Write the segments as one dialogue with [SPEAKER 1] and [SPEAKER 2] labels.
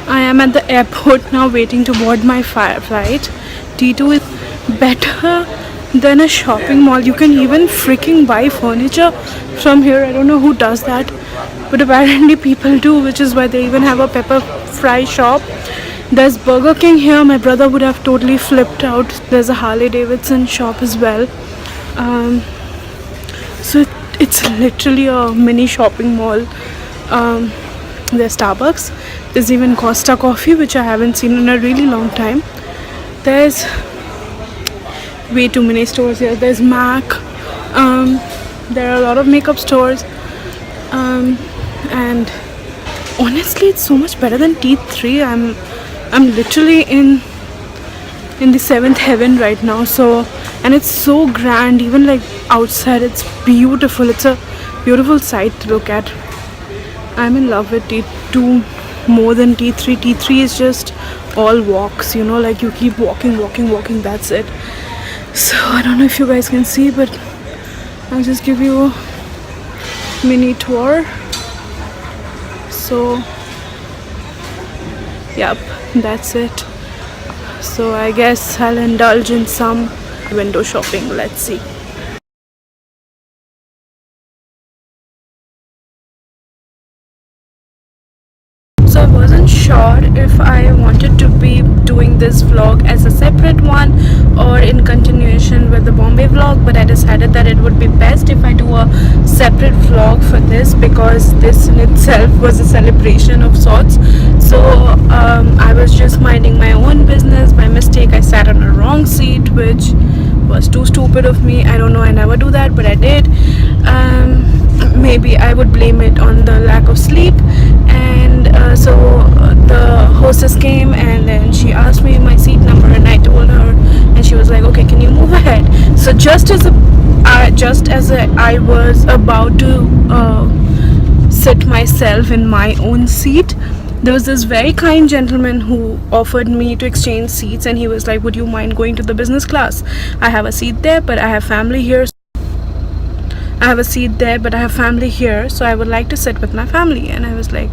[SPEAKER 1] I am at the airport now waiting to board my flight. T2 is better than a shopping mall. You can even freaking buy furniture from here. I don't know who does that, but apparently people do, which is why they even have a pepper fry shop. There's Burger King here. My brother would have totally flipped out. There's a Harley Davidson shop as well. Um, so it's literally a mini shopping mall. There's Starbucks. There's even Costa Coffee, which I haven't seen in a really long time. There's way too many stores here. There's Mac. There are a lot of makeup stores. And honestly, it's so much better than T3. I'm literally in the seventh heaven right now. So, and it's so grand. Even like outside, it's beautiful. It's a beautiful sight to look at. I'm in love with T2 more than T3. T3 is just all walks, like you keep walking, that's it. So I don't know if you guys can see, but I'll just give you a mini tour. So yep, that's it. So I guess I'll indulge in some window shopping. Let's see. So I wasn't sure if I wanted to be doing this vlog as a separate one or in continuation with the Bombay vlog, but I decided that it would be best if I do a separate vlog for this, because this in itself was a celebration of sorts. So I was just minding my own business. By mistake I sat on a wrong seat, which was too stupid of me. I don't know, I never do that, but I did. Maybe I would blame it on the lack of sleep. And so the hostess came and then she asked me my seat number, and I told her, and she was like, okay, can you move ahead? So just as I was about to sit myself in my own seat, there was this very kind gentleman who offered me to exchange seats, and he was like, would you mind going to the business class? I have a seat there, but I have family here. So I would like to sit with my family. And I was like,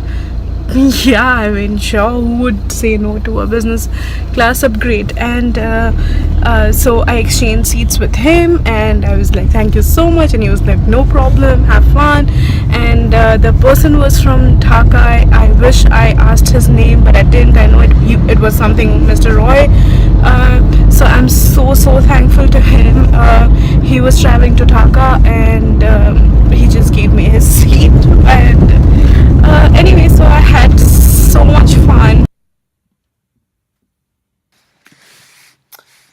[SPEAKER 1] yeah, I mean, sure, who would say no to a business class upgrade? And so I exchanged seats with him, and I was like, thank you so much. And he was like, no problem, have fun. And the person was from Dhaka. I wish I asked his name, but I didn't. I know it was something Mr. Roy. So I'm so thankful to him. He was traveling to Dhaka, and he just gave me his seat. And anyway, so I had so much fun.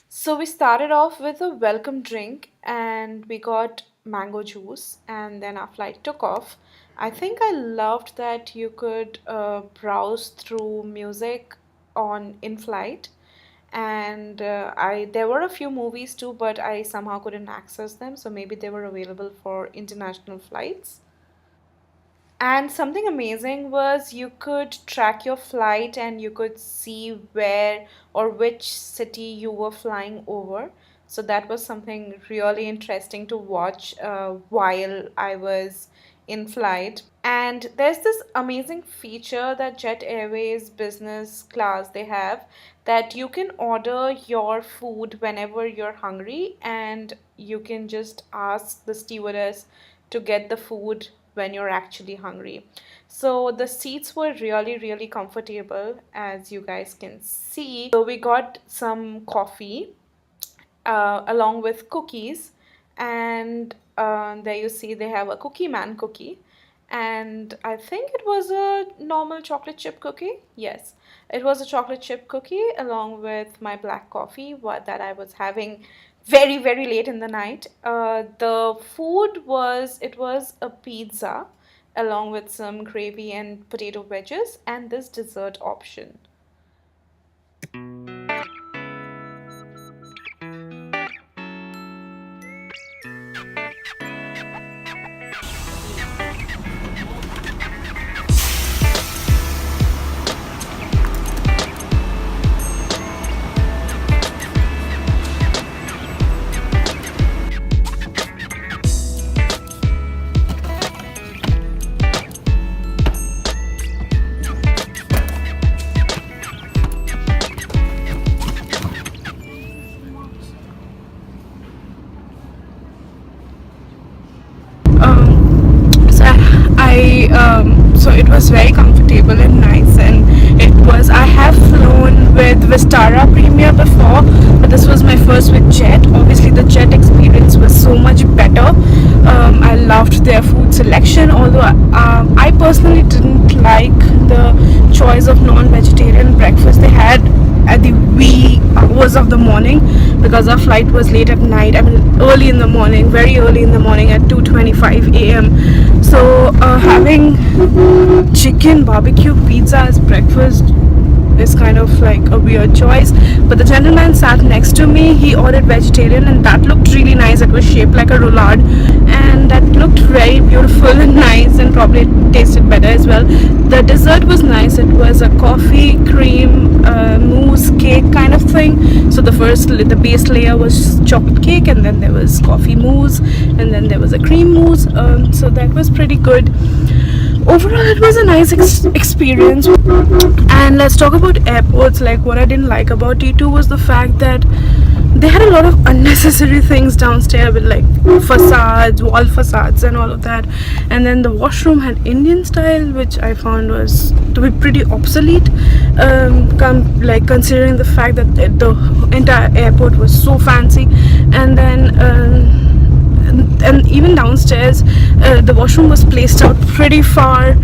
[SPEAKER 1] So we started off with a welcome drink, and we got mango juice, and then our flight took off. I think I loved that you could browse through music on in flight, and I there were a few movies too, but I somehow couldn't access them, so maybe they were available for international flights. And something amazing was you could track your flight and you could see where or which city you were flying over. So that was something really interesting to watch while I was in flight. And there's this amazing feature that Jet Airways business class they have, that you can order your food whenever you're hungry, and you can just ask the stewardess to get the food when you're actually hungry. So the seats were really comfortable, as you guys can see. So we got some coffee along with cookies, and there you see they have a cookie man cookie, and I think it was a normal chocolate chip cookie. Yes, it was a chocolate chip cookie along with my black coffee that I was having very late in the night. The food was, it was a pizza along with some gravy and potato wedges and this dessert option. beautiful and nice. And it was, I have flown with Vistara Premier before, but this was my first with Jet. Obviously the Jet experience was so much better. I loved their food selection, although I personally didn't like the choice of non-vegetarian breakfast they had at the wee hours of the morning, because our flight was late at night. I mean early in the morning, very early in the morning at 2:25 a.m. So having chicken barbecue pizza as breakfast is kind of like a weird choice. But the gentleman sat next to me, he ordered vegetarian, and that looked really nice. It was shaped like a roulade, and that looked very beautiful and nice, and probably tasted better as well. The dessert was nice. It was a coffee cream mousse cake kind of thing. So the base layer was chocolate cake, and then there was coffee mousse, and then there was a cream mousse. So that was pretty good. Overall, it was a nice experience. And let's talk about airports. Like, what I didn't like about T2 was the fact that they had a lot of unnecessary things downstairs, with like facades, wall facades and all of that. And then the washroom had Indian style, which I found was to be pretty obsolete, like considering the fact that the entire airport was so fancy. And then and even downstairs the washroom was placed out pretty far,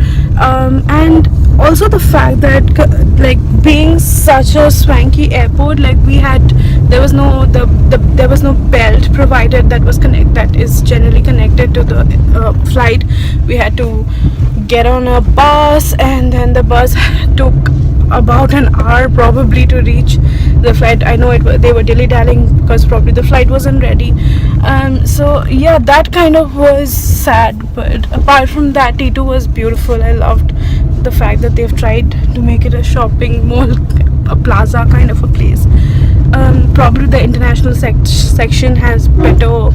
[SPEAKER 1] and also the fact that like being such a swanky airport, like there was no there was no belt provided that is generally connected to the flight. We had to get on a bus, and then the bus took about an hour probably to reach the flight. I know they were dilly-dallying because probably the flight wasn't ready. So yeah, that kind of was sad, but apart from that, T2 was beautiful. I loved the fact that they've tried to make it a shopping mall, a plaza kind of a place. Probably the international section has better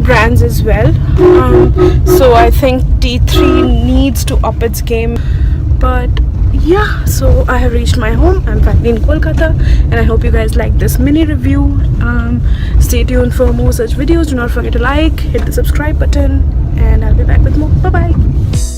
[SPEAKER 1] brands as well. So I think T3 needs to up its game. But yeah, so I have reached my home. I'm finally in Kolkata, and I hope you guys like this mini review. Stay tuned for more such videos. Do not forget to like, hit the subscribe button, and I'll be back with more. Bye bye.